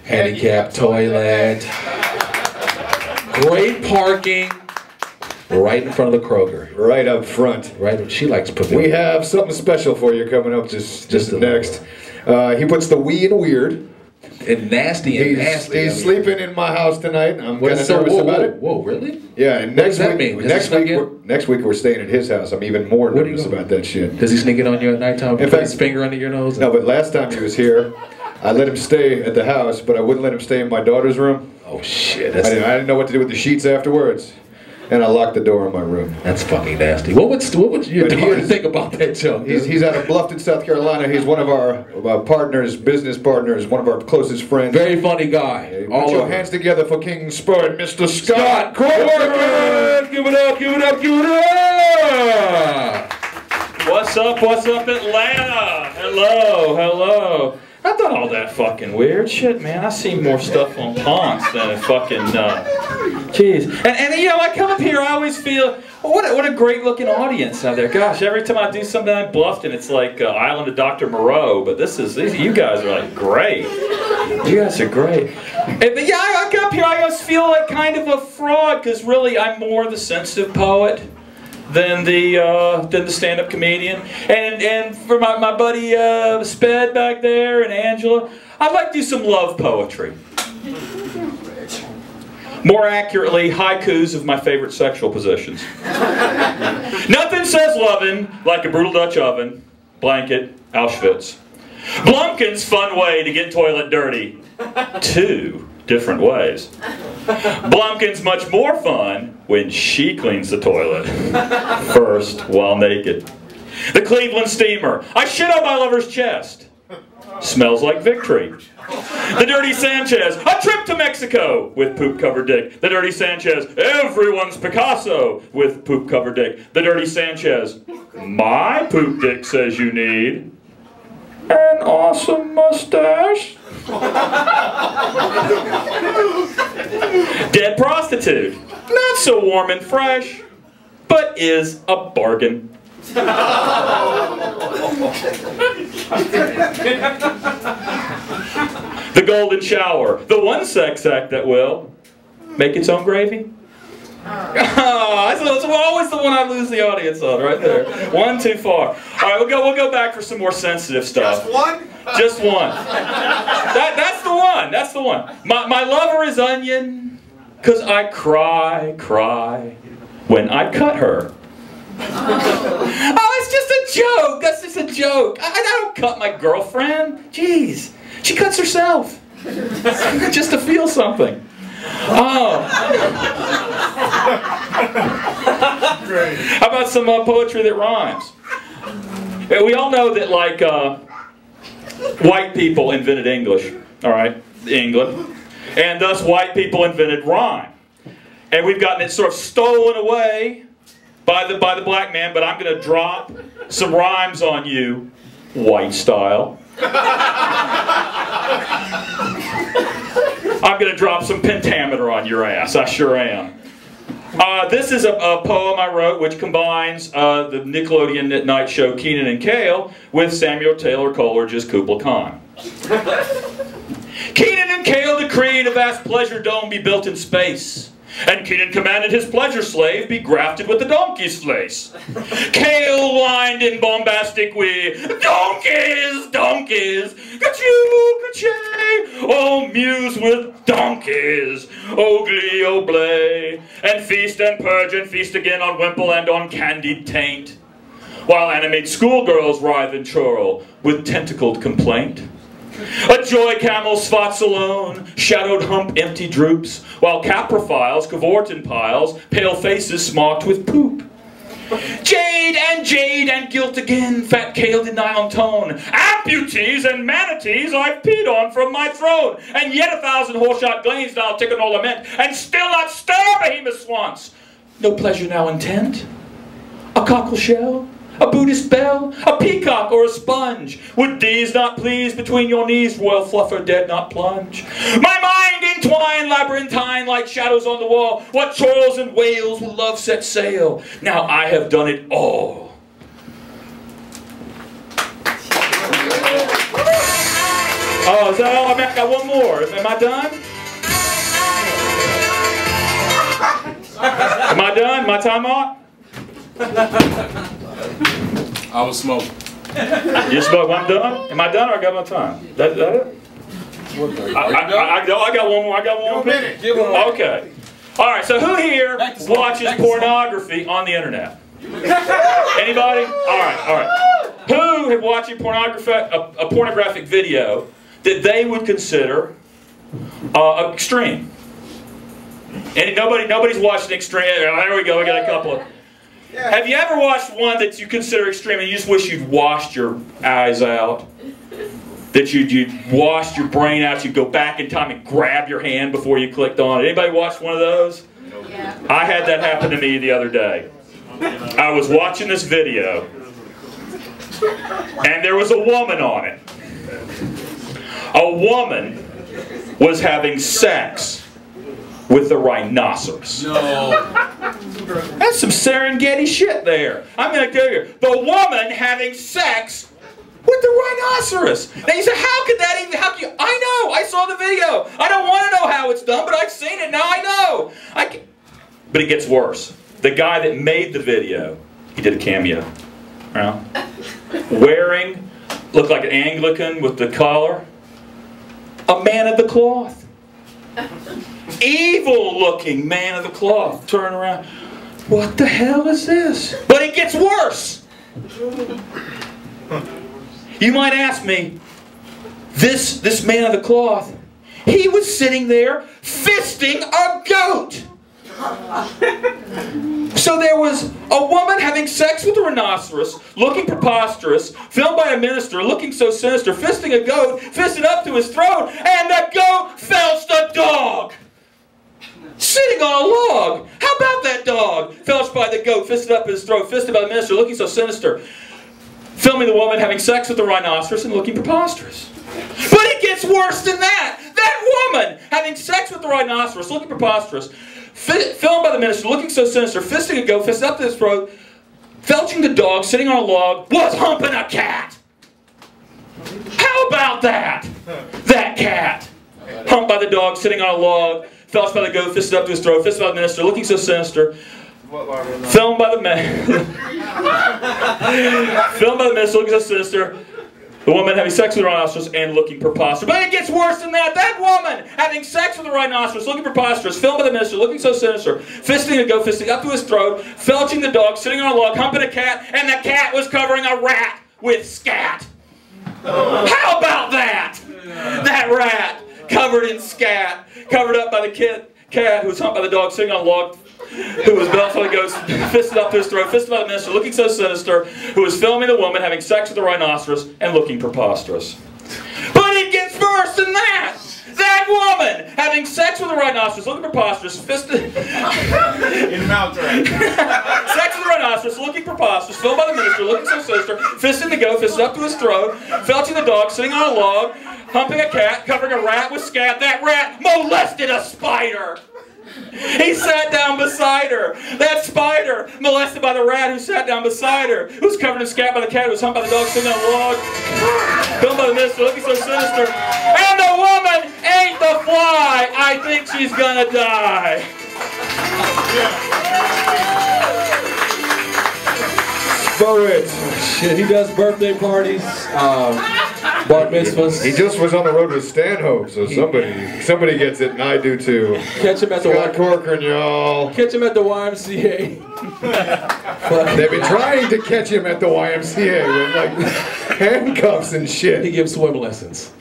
Handicap toilet. Great parking. Right in front of the Kroger. Right up front. Right. She likes pavilion. We have something special for you coming up just next. He puts the wee in weird. And nasty and nasty. He's sleeping in my house tonight. I'm kind of nervous about it. Whoa, really? Yeah, and next week we're staying at his house. I'm even more nervous about that shit. Does he sneak it on you at nighttime? In fact, his finger under your nose? No, but last time he was here, I let him stay at the house, but I wouldn't let him stay in my daughter's room. Oh shit! I didn't know what to do with the sheets afterwards. And I locked the door in my room. That's fucking nasty. What would your daughter think about that joke? He's out of Bluffton, South Carolina. He's one of our partners, business partners, one of our closest friends. Very funny guy. Put your hands together for King Spo-it, Mr. Scott Corcoran! Give it up, give it up, give it up! What's up, Atlanta? Hello, hello. That's not all that fucking weird. Shit, man, I see more stuff on Ponce than fucking, jeez. And you know, I come up here, I always feel, what a great looking audience out there. Gosh, every time I do something in Bluffton, it's like Island of Dr. Moreau, but you guys are like great. You guys are great. But yeah, I come up here, I always feel like kind of a fraud, because really I'm more the sensitive poet than the stand-up comedian, and for my buddy Sped back there and Angela, I'd like to do some love poetry. More accurately, haikus of my favorite sexual positions. Nothing says lovin' like a brutal Dutch oven, blanket, Auschwitz. Blumpkin's fun way to get toilet dirty. 2 different ways. Blumpkin's much more fun when she cleans the toilet. First, while naked. The Cleveland steamer. I shit on my lover's chest. Smells like victory. The Dirty Sanchez. A trip to Mexico with poop-covered dick. The Dirty Sanchez. Everyone's Picasso with poop-covered dick. The Dirty Sanchez. My poop dick says you need an awesome mustache. Dead prostitute. Not so warm and fresh, but is a bargain. The golden shower. The one sex act that will make its own gravy. Oh, that's always the one I lose the audience on, right there. One too far. All right, we'll go back for some more sensitive stuff. Just one? Just one. That's the one. That's the one. My lover is onion, 'cause I cry when I cut her. Oh, it's just a joke. That's just a joke. I don't cut my girlfriend. Jeez, she cuts herself just to feel something. Oh. Great. How about some poetry that rhymes? We all know that, like, white people invented English, all right, England, and thus white people invented rhyme. And we've gotten it sort of stolen away by the black man, but I'm going to drop some rhymes on you, white style. I'm going to drop some pentameter on your ass. I sure am. This is a poem I wrote which combines the Nickelodeon night show Kenan Kel with Samuel Taylor Coleridge's Kubla Kahn. Kenan Kel decreed a vast pleasure dome be built in space. And Kenan commanded his pleasure slave be grafted with the donkey's fleece. Kale whined in bombastic wee, donkeys, donkeys, ka-choo, ka-chay, oh muse with donkeys, oh glee, oh blay, and feast again on wimple and on candied taint, while animate schoolgirls writhe and churl with tentacled complaint. A joy camel spots alone, shadowed hump empty droops, while caprofiles cavort in piles, pale faces smocked with poop. Jade and guilt again, fat kale deny on tone, amputees and manatees I've peed on from my throne, and yet 1,000 horseshot gleams now tick no lament, and still not stir behemoth swans. No pleasure now intent? A cockle shell? A Buddhist bell? A peacock or a sponge? Would these not please between your knees, royal fluffer, dead not plunge? My mind entwined labyrinthine like shadows on the wall. What chorls and wails will love set sail? Now I have done it all. Oh, is that all? I mean, I got one more. Am I done? Am I done? My time out? I was smoking. You smoke? I'm done? Am I done or I got my time? That it? I got one more. I got one more. Give one more. Okay. All right. So who here watches pornography on the internet? Anybody? All right. All right. Who have watched a pornographic video that they would consider extreme? And nobody's watched an extreme. There we go. We got a couple of. Have you ever watched one that you consider extreme and you just wish you'd washed your eyes out? That you'd washed your brain out, you'd go back in time and grab your hand before you clicked on it. Anybody watched one of those? Yeah. I had that happen to me the other day. I was watching this video and there was a woman on it. A woman was having sex with the rhinoceros. No. That's some Serengeti shit there. I'm going to tell you. The woman having sex with the rhinoceros. Now you say, how could that even, how can you, I know, I saw the video. I don't want to know how it's done, but I've seen it, now I know. But it gets worse. The guy that made the video, he did a cameo. Right? Wearing, looked like an Anglican with the collar, a man of the cloth. Evil looking man of the cloth. Turn around. What the hell is this? But it gets worse. You might ask me, this man of the cloth, he was sitting there fisting a goat. So there was a woman having sex with a rhinoceros, looking preposterous, filmed by a minister, looking so sinister, fisting a goat, fisted up to his throat, and the goat felched a dog. Sitting on a log. How about that dog? Felched by the goat, fisted up his throat, fisted by the minister, looking so sinister. Filming the woman having sex with the rhinoceros and looking preposterous. But it gets worse than that. That woman having sex with the rhinoceros, looking preposterous, filmed by the minister, looking so sinister, fisting a goat, fisted up to his throat, felching the dog, sitting on a log, was humping a cat. How about that? That cat. Humped by the dog, sitting on a log, felched by the goat, fisted up to his throat, fisted by the minister, looking so sinister, filmed by the minister, looking so sinister, the woman having sex with the rhinoceros and looking preposterous. But it gets worse than that. That woman having sex with the rhinoceros, looking preposterous, filmed by the minister, looking so sinister, fisting a goat, fisting up to his throat, felching the dog, sitting on a log, humping a cat, and the cat was covering a rat with scat. How about that? That rat covered in scat, covered up by the cat who was humped by the dog, sitting on a log, who was belched by the goat, fisted up to his throat, fisted by the minister, looking so sinister, who was filming the woman having sex with the rhinoceros and looking preposterous. But it gets worse than that! That woman having sex with the rhinoceros, looking preposterous, fisted... In mouth right. Sex with the rhinoceros, looking preposterous, filmed by the minister, looking so sinister, fisting the goat, fisted up to his throat, felching the dog, sitting on a log, humping a cat, covering a rat with scat. That rat molested a spider! He sat down beside her. That spider, molested by the rat who sat down beside her, who was covered in scat by the cat, who was humped by the dog sitting on a log, filmed by the minister, looking so sinister. And the woman ate the fly. I think she's gonna die. Spo-it. Shit, he does birthday parties, bar mitzvahs. He just was on the road with Stanhope, so somebody gets it, and I do too. Catch him at the Scott Corcoran, y'all. Catch him at the YMCA. They've been trying to catch him at the YMCA with like handcuffs and shit. He gives swim lessons.